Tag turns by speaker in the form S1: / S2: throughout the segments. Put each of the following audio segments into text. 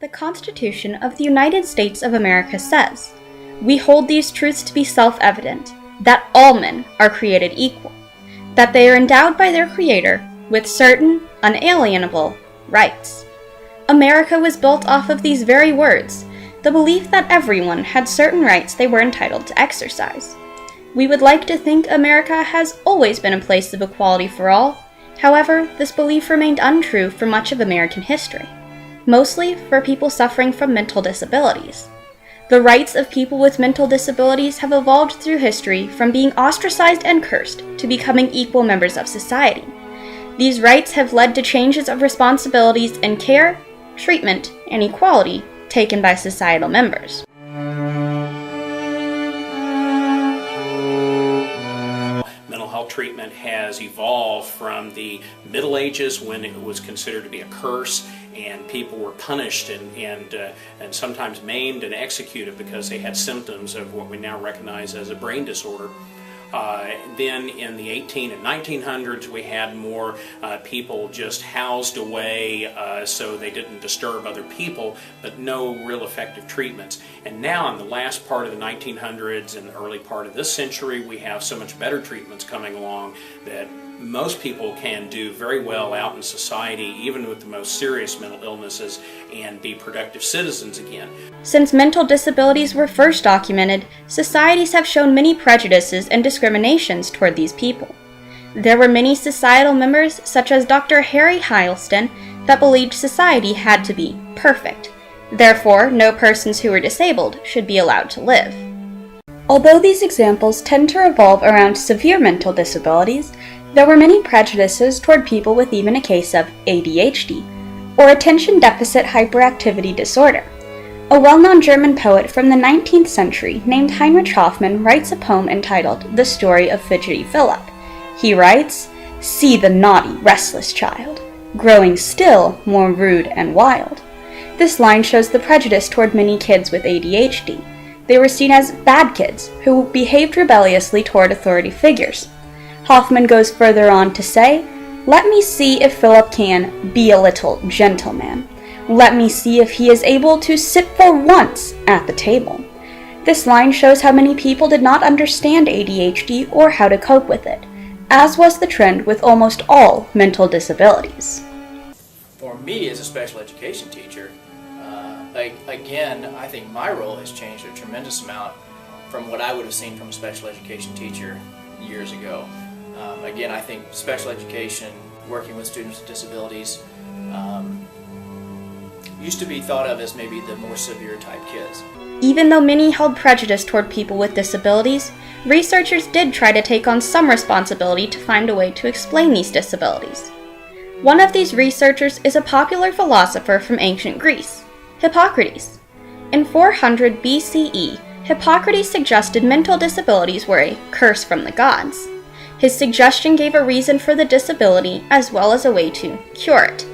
S1: The Constitution of the United States of America says, "We hold these truths to be self-evident, that all men are created equal, that they are endowed by their Creator with certain unalienable rights." America was built off of these very words, the belief that everyone had certain rights they were entitled to exercise. We would like to think America has always been a place of equality for all. However, this belief remained untrue for much of American history, mostly for people suffering from mental disabilities. The rights of people with mental disabilities have evolved through history from being ostracized and cursed to becoming equal members of society. These rights have led to changes of responsibilities in care, treatment, and equality taken by societal members.
S2: Mental health treatment has evolved from the Middle Ages, when it was considered to be a curse and people were punished and sometimes maimed and executed because they had symptoms of what we now recognize as a brain disorder. Then in the 18 and 1900s we had more people just housed away so they didn't disturb other people, but no real effective treatments. And now in the last part of the 1900s and the early part of this century, we have so much better treatments coming along that most people can do very well out in society, even with the most serious mental illnesses, and be productive citizens again.
S1: Since mental disabilities were first documented, societies have shown many prejudices and discriminations toward these people. There were many societal members, such as Dr. Harry Heilston, that believed society had to be perfect. Therefore, no persons who were disabled should be allowed to live. Although these examples tend to revolve around severe mental disabilities, there were many prejudices toward people with even a case of ADHD, or attention deficit hyperactivity disorder. A well-known German poet from the 19th century named Heinrich Hoffmann writes a poem entitled "The Story of Fidgety Philip." He writes, "See the naughty, restless child, growing still more rude and wild." This line shows the prejudice toward many kids with ADHD. They were seen as bad kids who behaved rebelliously toward authority figures. Hoffmann goes further on to say, "Let me see if Philip can be a little gentleman. Let me see if he is able to sit for once at the table." This line shows how many people did not understand ADHD or how to cope with it, as was the trend with almost all mental disabilities.
S3: For me as a special education teacher, again, I think my role has changed a tremendous amount from what I would have seen from a special education teacher years ago. Again, I think special education, working with students with disabilities, used to be thought of as maybe the more severe type kids.
S1: Even though many held prejudice toward people with disabilities, researchers did try to take on some responsibility to find a way to explain these disabilities. One of these researchers is a popular philosopher from ancient Greece, Hippocrates. In 400 BCE, Hippocrates suggested mental disabilities were a curse from the gods. His suggestion gave a reason for the disability as well as a way to cure it: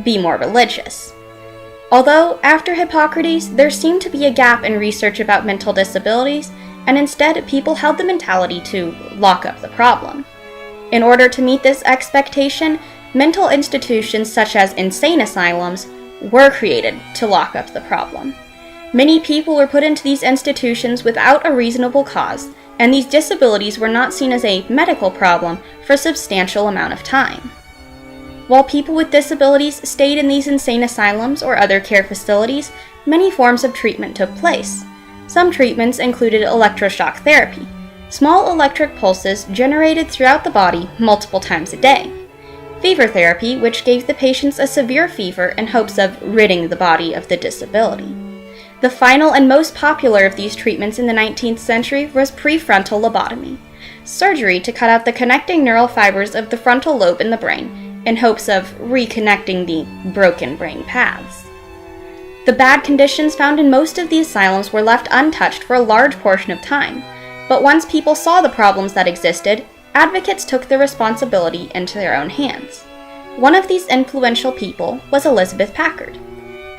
S1: be more religious. Although, after Hippocrates, there seemed to be a gap in research about mental disabilities, and instead people held the mentality to lock up the problem. In order to meet this expectation, mental institutions such as insane asylums were created to lock up the problem. Many people were put into these institutions without a reasonable cause, and these disabilities were not seen as a medical problem for a substantial amount of time. While people with disabilities stayed in these insane asylums or other care facilities, many forms of treatment took place. Some treatments included electroshock therapy, small electric pulses generated throughout the body multiple times a day; fever therapy, which gave the patients a severe fever in hopes of ridding the body of the disability. The final and most popular of these treatments in the 19th century was prefrontal lobotomy, surgery to cut out the connecting neural fibers of the frontal lobe in the brain in hopes of reconnecting the broken brain paths. The bad conditions found in most of the asylums were left untouched for a large portion of time, but once people saw the problems that existed, advocates took the responsibility into their own hands. One of these influential people was Elizabeth Packard.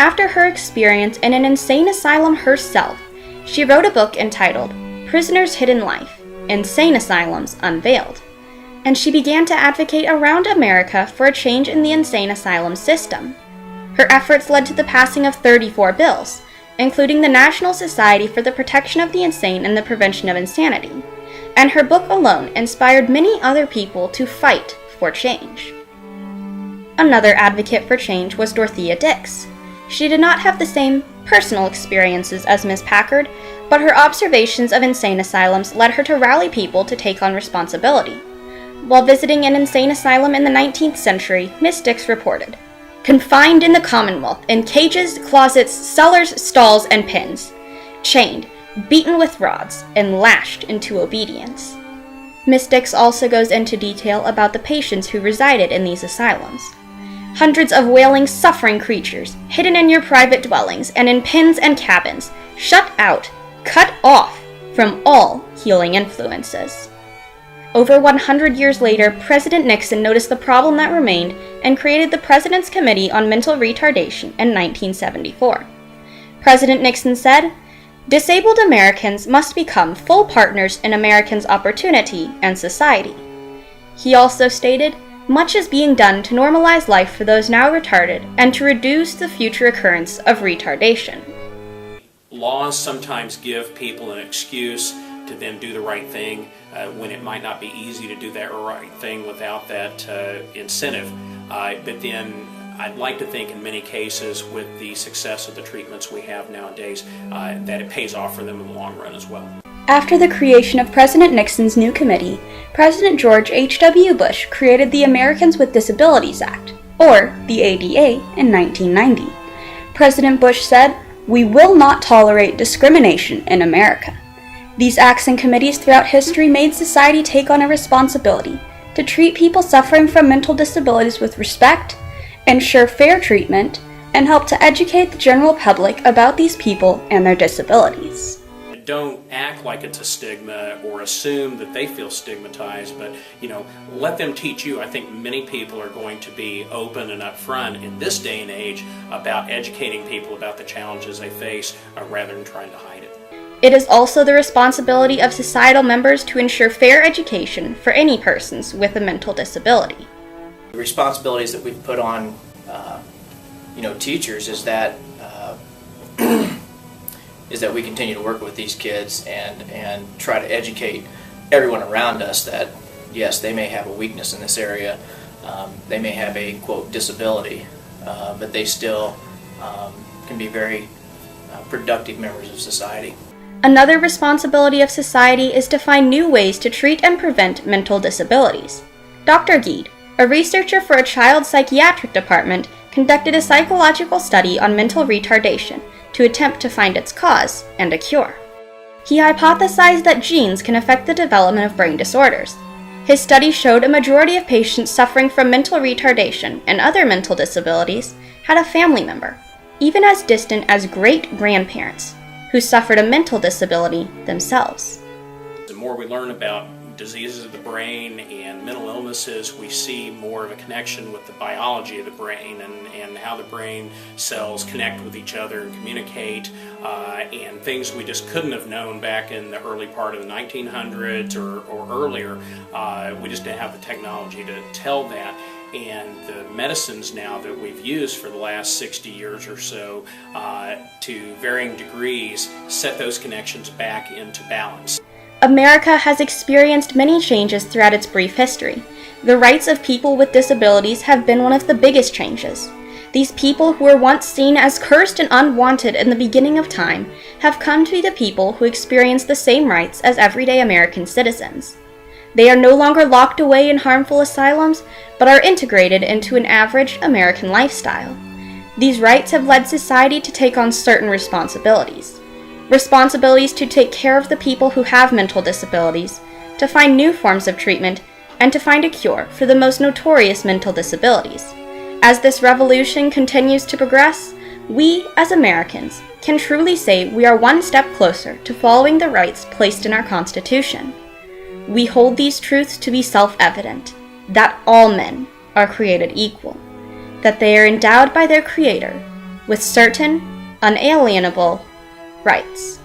S1: After her experience in an insane asylum herself, she wrote a book entitled "Prisoners' Hidden Life: Insane Asylums Unveiled," and she began to advocate around America for a change in the insane asylum system. Her efforts led to the passing of 34 bills, including the National Society for the Protection of the Insane and the Prevention of Insanity, and her book alone inspired many other people to fight for change. Another advocate for change was Dorothea Dix. She did not have the same personal experiences as Ms. Packard, but her observations of insane asylums led her to rally people to take on responsibility. While visiting an insane asylum in the 19th century, Miss Dix reported, "Confined in the Commonwealth, in cages, closets, cellars, stalls, and pens, chained, beaten with rods, and lashed into obedience." Miss Dix also goes into detail about the patients who resided in these asylums. "Hundreds of wailing, suffering creatures, hidden in your private dwellings and in pens and cabins, shut out, cut off from all healing influences." Over 100 years later, President Nixon noticed the problem that remained and created the President's Committee on Mental Retardation in 1974. President Nixon said, "Disabled Americans must become full partners in Americans' opportunity and society." He also stated, "Much is being done to normalize life for those now retarded and to reduce the future occurrence of retardation."
S2: Laws sometimes give people an excuse to then do the right thing when it might not be easy to do that right thing without that incentive. But then I'd like to think in many cases with the success of the treatments we have nowadays that it pays off for them in the long run as well.
S1: After the creation of President Nixon's new committee, President George H.W. Bush created the Americans with Disabilities Act, or the ADA, in 1990. President Bush said, "We will not tolerate discrimination in America." These acts and committees throughout history made society take on a responsibility to treat people suffering from mental disabilities with respect, ensure fair treatment, and help to educate the general public about these people and their disabilities.
S2: Don't act like it's a stigma or assume that they feel stigmatized, but let them teach you. I think many people are going to be open and upfront in this day and age about educating people about the challenges they face rather than trying to hide it.
S1: It is also the responsibility of societal members to ensure fair education for any persons with a mental disability.
S3: The responsibilities that we've put on teachers is that we continue to work with these kids and try to educate everyone around us that yes, they may have a weakness in this area, they may have a quote disability, but they still can be very productive members of society.
S1: Another responsibility of society is to find new ways to treat and prevent mental disabilities. Dr. Geed, a researcher for a child psychiatric department, conducted a psychological study on mental retardation to attempt to find its cause and a cure. He hypothesized that genes can affect the development of brain disorders. His study showed a majority of patients suffering from mental retardation and other mental disabilities had a family member, even as distant as great-grandparents, who suffered a mental disability themselves.
S2: The more we learn about diseases of the brain and mental illnesses, we see more of a connection with the biology of the brain and how the brain cells connect with each other and communicate, and things we just couldn't have known back in the early part of the 1900s or earlier. We just didn't have the technology to tell that. And the medicines now that we've used for the last 60 years or so, to varying degrees, set those connections back into balance.
S1: America has experienced many changes throughout its brief history. The rights of people with disabilities have been one of the biggest changes. These people who were once seen as cursed and unwanted in the beginning of time have come to be the people who experience the same rights as everyday American citizens. They are no longer locked away in harmful asylums, but are integrated into an average American lifestyle. These rights have led society to take on certain responsibilities. Responsibilities to take care of the people who have mental disabilities, to find new forms of treatment, and to find a cure for the most notorious mental disabilities. As this revolution continues to progress, we, as Americans, can truly say we are one step closer to following the rights placed in our Constitution. We hold these truths to be self-evident, that all men are created equal, that they are endowed by their Creator with certain, unalienable rights.